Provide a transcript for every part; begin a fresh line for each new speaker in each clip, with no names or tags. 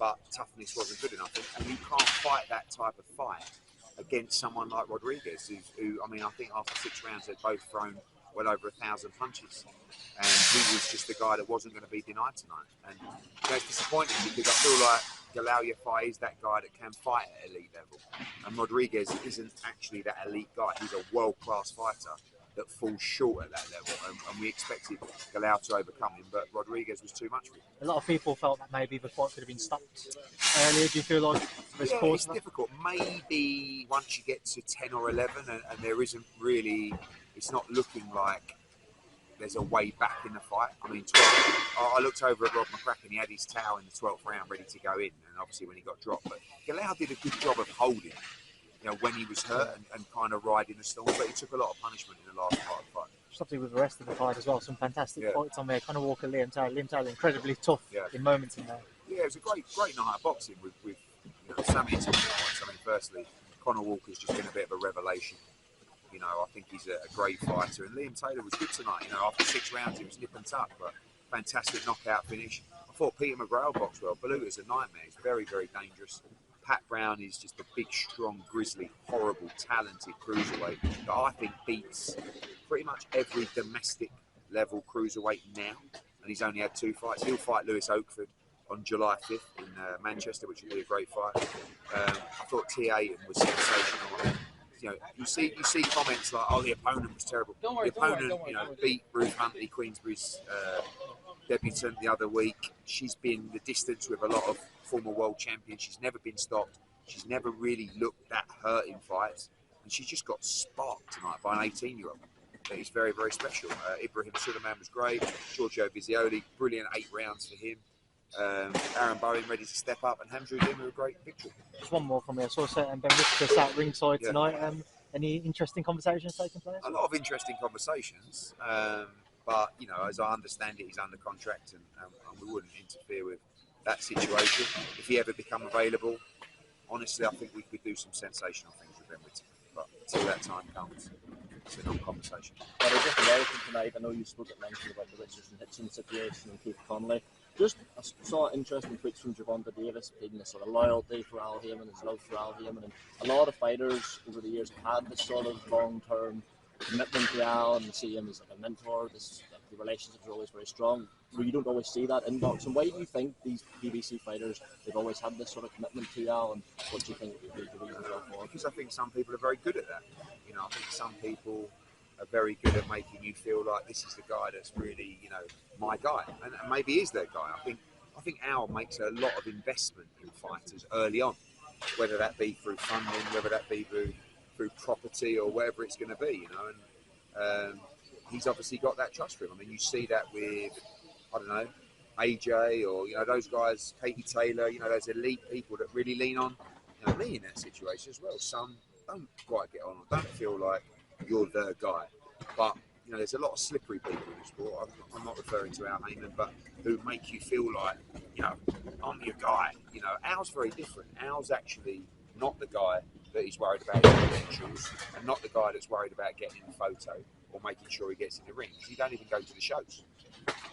but toughness wasn't good enough. And you can't fight that type of fight against someone like Rodriguez, who I mean, I think after 6 rounds they'd both thrown well over 1,000 punches, and he was just the guy that wasn't going to be denied tonight. And it's disappointing because I feel like Galal Yafai is that guy that can fight at elite level, and Rodriguez isn't actually that elite guy. He's a world-class fighter that falls short at that level, and we expected Galal to overcome him, but Rodriguez was too much for him.
A lot of people felt that maybe the fight could have been stopped earlier. Do you feel like
it's difficult? Maybe once you get to 10 or 11 and there isn't really, it's not looking like there's a way back in the fight. I mean, I looked over at Rob McCracken, he had his towel in the 12th round ready to go in, and obviously when he got dropped, but Galal did a good job of holding, when he was hurt and kind of riding the storm, but he took a lot of punishment in the last part of the fight.
Something with the rest of the fight as well, some fantastic fights on there. Conor Walker, Liam Taylor, incredibly tough in moments in there. Yeah,
it was a great night of boxing with so many tough fights. I mean, firstly, Conor Walker's just been a bit of a revelation. I think he's a great fighter, and Liam Taylor was good tonight. After 6 rounds, he was nip and tuck, but fantastic knockout finish. I thought Peter McGrail boxed well. Baluta's a nightmare. He's very, very dangerous. Pat Brown is just a big, strong, grizzly, horrible, talented cruiserweight that I think beats pretty much every domestic level cruiserweight now. And he's only had 2 fights. He'll fight Lewis Oakford on July 5th in Manchester, which will be a great fight. I thought T.A. was sensational. You see comments like, "Oh, the opponent was terrible." The opponent, beat Ruth Huntley, Queensbury's debutant the other week. She's been the distance with a lot of former world champions. She's never been stopped. She's never really looked that hurt in fights, and she just got sparked tonight by an 18-year-old. He's very, very special. Ibrahim Sulaiman was great. Giorgio Vizioli, brilliant 8 rounds for him. Aaron Bowen ready to step up, and Hamza Lima a great victory.
Just one more from me. I saw Ben Whitaker sat ringside tonight. Any interesting conversations taking place?
A lot of interesting conversations, but as I understand it, he's under contract, and we wouldn't interfere with that situation. If he ever become available, honestly, I think we could do some sensational things with Ben Whitaker. But until that time comes, it's a non-conversation.
Well, just American tonight, I know you spoke at length about the Richardson Hitchens situation and Keith Connolly. I saw interesting tweets from Gervonta Davis, pleading this sort of loyalty for Al Haymon, his love for Al Haymon, and a lot of fighters over the years have had this sort of long-term commitment to Al and see him as like a mentor. The relationships are always very strong. You don't always see that in boxing. Why do you think these BBC fighters, they've always had this sort of commitment to Al, and what do you think would be the reasons for?
Because I think some people are very good at that. I think some people are very good at making you feel like this is the guy that's really, my guy, and maybe is their guy. I think Al makes a lot of investment in fighters early on, whether that be through funding, whether that be through property or whatever it's going to be, and he's obviously got that trust for him. I mean, you see that with, I don't know, AJ or, those guys, Katie Taylor, those elite people that really lean on, me in that situation as well. Some don't quite get on or don't feel like you're the guy, but there's a lot of slippery people in the sport. I'm not referring to Al Haymon, but who make you feel like, I'm your guy. Al's very different. Al's actually not the guy that he's worried about his credentials, and not the guy that's worried about getting in a photo or making sure he gets in the ring. He don't even go to the shows,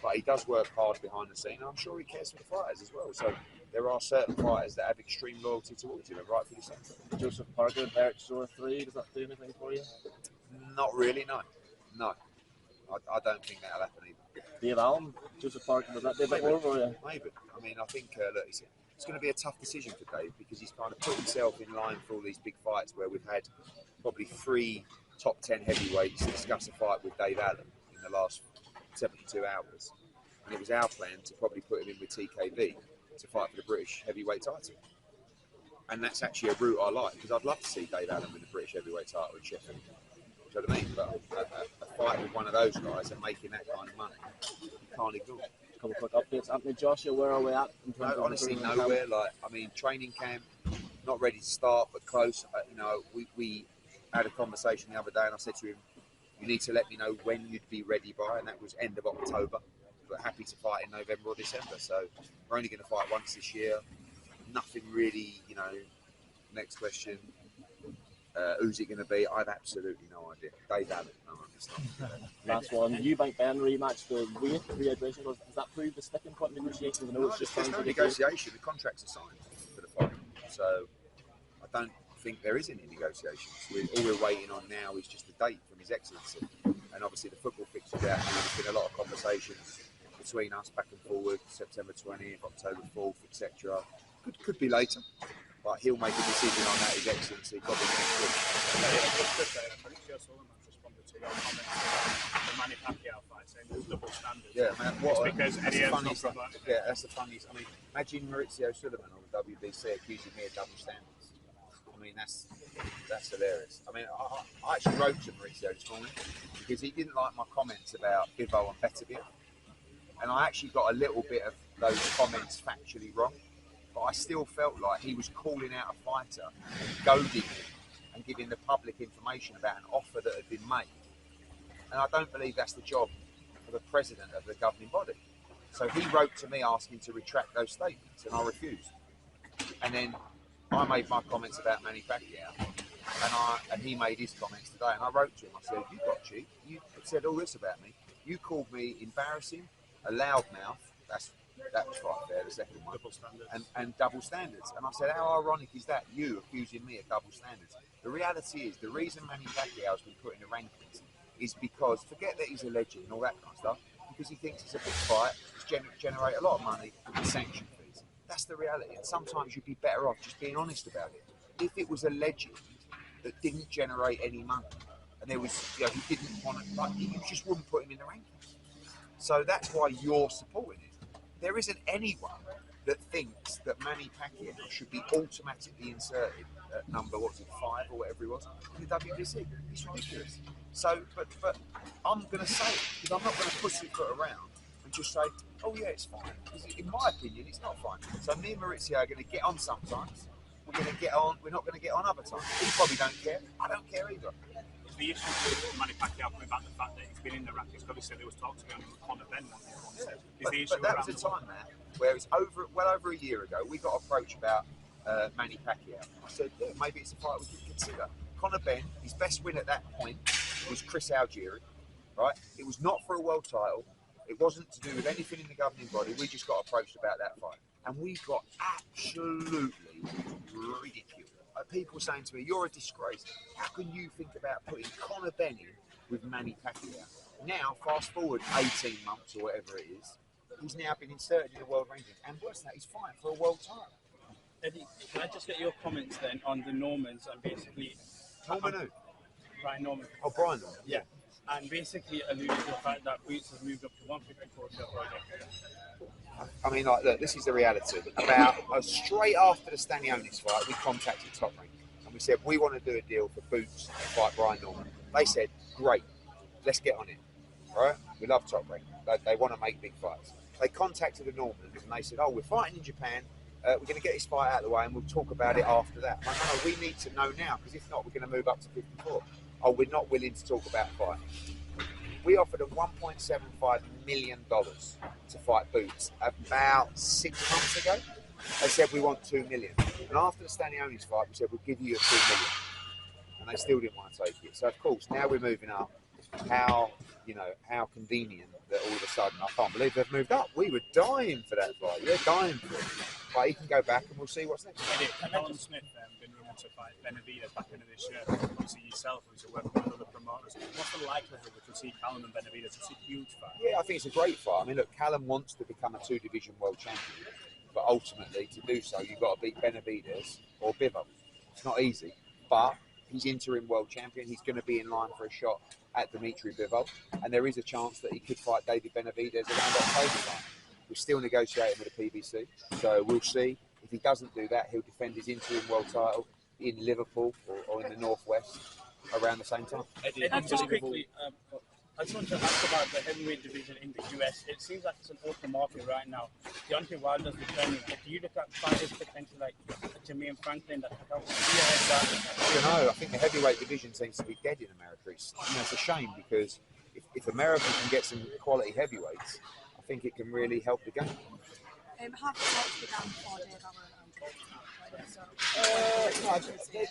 but he does work hard behind the scene. I'm sure he cares for the fighters as well. So there are certain fighters that have extreme loyalty towards him, and rightfully so.
Joseph Parker, Derek Shore 3, does that do anything for you?
Not really, no. I don't think that'll happen either.
Dave Allen, Joseph Parker, does that do a bit more for you?
Maybe. I mean, I think it's going to be a tough decision for Dave, because he's kind of put himself in line for all these big fights where we've had probably 3 top 10 heavyweights discuss a fight with Dave Allen in the last 72 hours. And it was our plan to probably put him in with TKV to fight for the British heavyweight title. And that's actually a route I like, because I'd love to see Dave Allen win the British heavyweight title in Sheffield. Do you know what I mean? But a fight with one of those guys and making that kind of money, you can't ignore it.
A couple of quick updates. Anthony Joshua, where are we at?
Honestly, nowhere. Training camp, not ready to start, but close. We had a conversation the other day, and I said to him, you need to let me know when you'd be ready by, and that was end of October. But happy to fight in November or December. So we're only going to fight once this year. Nothing really, next question. Who's it going to be? I've absolutely no idea. Dave Allen, no, it's not.
Last one. Eubank Ben rematch, the weight rehydration. Has that proved the sticking point in negotiations?
No, there's no negotiation. The contracts are signed for the fight. So I don't think there is any negotiations. All we're waiting on now is just a date from His Excellency. And obviously the football fixtures out. There's been a lot of conversations between us back and forward, September 20th, October 4th, etc. Could be later. But he'll make a decision on that, His Excellency, probably next week.
Mauricio Sulaiman's responded to your comments about the Manny Pacquiao fight, saying there's double standards.
Yeah, man, that's the funniest. I mean, imagine Mauricio Sulaiman on the WBC accusing me of double standards. I mean, that's hilarious. I mean, I actually wrote to Mauricio this morning because he didn't like my comments about Bivol and Beterbiev. And I actually got a little bit of those comments factually wrong. But I still felt like he was calling out a fighter and goading him and giving the public information about an offer that had been made. And I don't believe that's the job of the president of the governing body. So he wrote to me asking to retract those statements, and I refused. And then I made my comments about Manny Pacquiao, and he made his comments today. And I wrote to him, I said, "You got cheap. You said all this about me. You called me embarrassing, a loudmouth." That was right there, the second one.
Double standards.
And double standards. And I said, how ironic is that? You accusing me of double standards. The reality is, the reason Manny Pacquiao has been put in the rankings is because, forget that he's a legend and all that kind of stuff, because he thinks it's a big fight, it's generate a lot of money and sanction fees. That's the reality. And sometimes you'd be better off just being honest about it. If it was a legend that didn't generate any money, and there was, he didn't want to, like, you just wouldn't put him in the rankings. So that's why you're supporting it. There isn't anyone that thinks that Manny Pacquiao should be automatically inserted at number, 5 or whatever it was, in the WBC. It's ridiculous. So, but I'm going to say it, because I'm not going to pussyfoot around and just say, oh yeah, it's fine. Because in my opinion, it's not fine. So me and Mauricio are going to get on sometimes. We're going to get on. We're not going to get on other times. He probably don't care. I don't care either.
The issue with Manny Pacquiao coming back, the fact that he's been in the rankings, obviously there was talk to me on Conor Ben once.
But that was a time, man, where it's well over a year ago, we got approached about Manny Pacquiao. I said, yeah, maybe it's a fight we could consider. Conor Ben, his best win at that point was Chris Algieri, right? It was not for a world title. It wasn't to do with anything in the governing body. We just got approached about that fight. And we got absolutely ridiculed. People saying to me, you're a disgrace. How can you think about putting Conor Ben in with Manny Pacquiao? Now, fast forward 18 months or whatever it is, he's now been inserted in the world ranking. And worse than that, he's fighting for a world title.
Eddie, can I just get your comments then on the Normans and basically...
Norman who?
Brian Norman.
Oh, Brian Norman.
Yeah. And basically alluded to the fact that Boots has moved up to 154 to a project.
I mean, like, look, this is the reality. About straight after the Stanionis fight, we contacted Top Rank and we said, we want to do a deal for Boots to fight Brian Norman. They said, great, let's get on it. Right? We love Top Rank. They want to make big fights. They contacted the Normans and they said, oh, we're fighting in Japan. We're going to get this fight out of the way and we'll talk about it after that. I'm like, no, we need to know now, because if not, we're going to move up to 54. Oh, we're not willing to talk about fight. We offered them $1.75 million to fight Boots about 6 months ago. They said we want $2 million. And after the Stanionis fight, we said we'll give you $2 million. And they still didn't want to take it. So of course, now we're moving up. How convenient that all of a sudden, I can't believe they've moved up. We were dying for that fight. We're dying for it. But he can go back and we'll see what's next.
Callum Smith been rumoured to fight Benavidez back into this year. Obviously yourself, who's working with other promoters. What's the likelihood that we'll see Callum and Benavidez? It's a huge fight.
Yeah, I think it's a great fight. I mean, look, Callum wants to become a 2-division world champion. But ultimately, to do so, you've got to beat Benavidez or Bivol. It's not easy. But he's interim world champion. He's going to be in line for a shot at Dimitri Bivol. And there is a chance that he could fight David Benavidez around October time. We're still negotiating with the PBC, so we'll see. If he doesn't do that, he'll defend his interim world title in Liverpool or in the Northwest around the same time.
Eddie, just quickly, I just want to ask about the heavyweight division in the US. It seems like it's an open market right now. Deontay Wilder's returning. Do you look at fighters potentially like Jermaine Franklin that could help?
Yeah, exactly. I don't know. I think the heavyweight division seems to be dead in America. It's a shame, because if America can get some quality heavyweights, I think it can really help the game.
Have talked with Dan before, Dave Allen and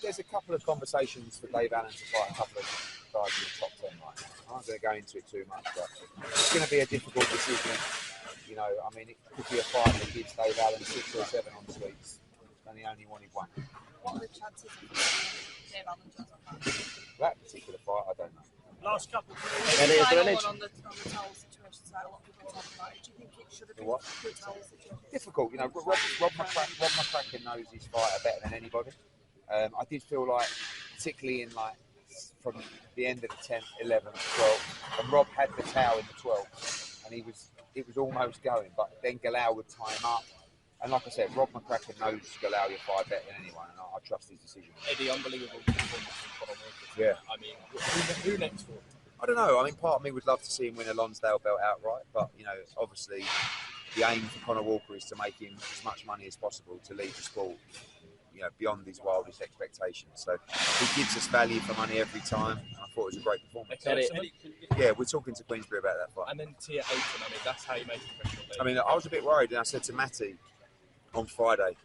There's a couple of conversations for Dave Allen to fight a couple of guys in the top 10 right now. I'm not going to go into it too much, but it's going to be a difficult decision. You know, I mean, it could be a fight that gives Dave Allen 6 or 7 on sweeps, and he only wanted 1.
What are the chances of Dave Allen
That particular fight, I don't know.
Last couple.
And is there any on the towel situation side? A lot of people talk about it. Do you think it should have been the towel situation?
Difficult, you know. Rob McCracken knows his fighter better than anybody. I did feel like, particularly in like from the end of the 10th, 11th, 12th, and Rob had the towel in the 12th, and it was almost going, but then Galal would tie him up. And like I said, Rob McCracken knows Galal Yafai better than anyone, and I trust his decision.
Eddie, unbelievable performance from Conor Walker.
Yeah.
I mean, who next for him?
I don't know. I mean, part of me would love to see him win a Lonsdale belt outright, but, you know, obviously the aim for Conor Walker is to make him as much money as possible to lead the sport, you know, beyond his wildest expectations. So he gives us value for money every time, and I thought it was a great performance.
Eddie,
yeah, we're talking to Queensbury about that fight.
And then Tia Ayton, I mean, that's how you make impression.
I mean, I was a bit worried, and I said to Matty on Friday,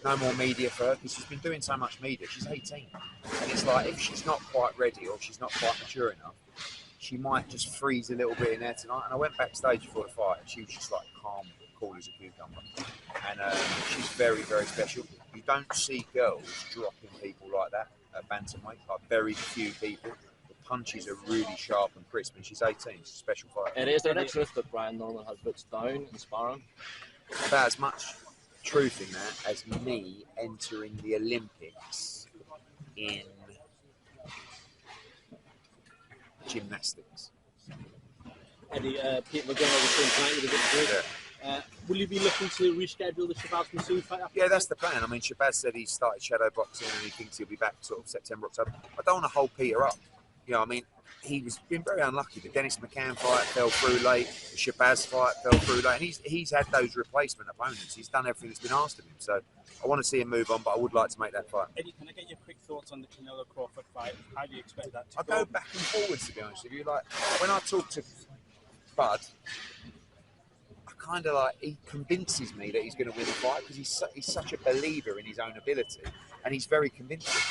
no more media for her, because she's been doing so much media. She's 18, and it's like, if she's not quite ready or she's not quite mature enough, she might just freeze a little bit in there tonight. And I went backstage before the fight, and she was just like calm, cool as a cucumber. And she's very, very special. You don't see girls dropping people like that at bantamweight, like very few people. The punches are really sharp and crisp, and she's 18. She's a special fighter.
And is there any truth that Brian Norman has boots down in sparring?
About as much truth in that as me entering the Olympics in gymnastics.
Eddie, Peter McGonagall was saying tonight with a bit of break. Will you be looking to reschedule the Shabazz Masood fight?
Yeah, that's the plan. I mean, Shabazz said he started shadow boxing and he thinks he'll be back sort of September, October. I don't want to hold Peter up. You know, I mean, he's been very unlucky. The Dennis McCann fight fell through late. The Shabazz fight fell through late. And he's had those replacement opponents. He's done everything that's been asked of him. So I want to see him move on, but I would like to make that fight.
Eddie, can I get your quick thoughts on the Canelo Crawford fight? How do you expect that to
I go back and forwards, to be honest with you. Like, when I talk to Bud, I kind of like, he convinces me that he's going to win the fight because he's such a believer in his own ability, and he's very convincing.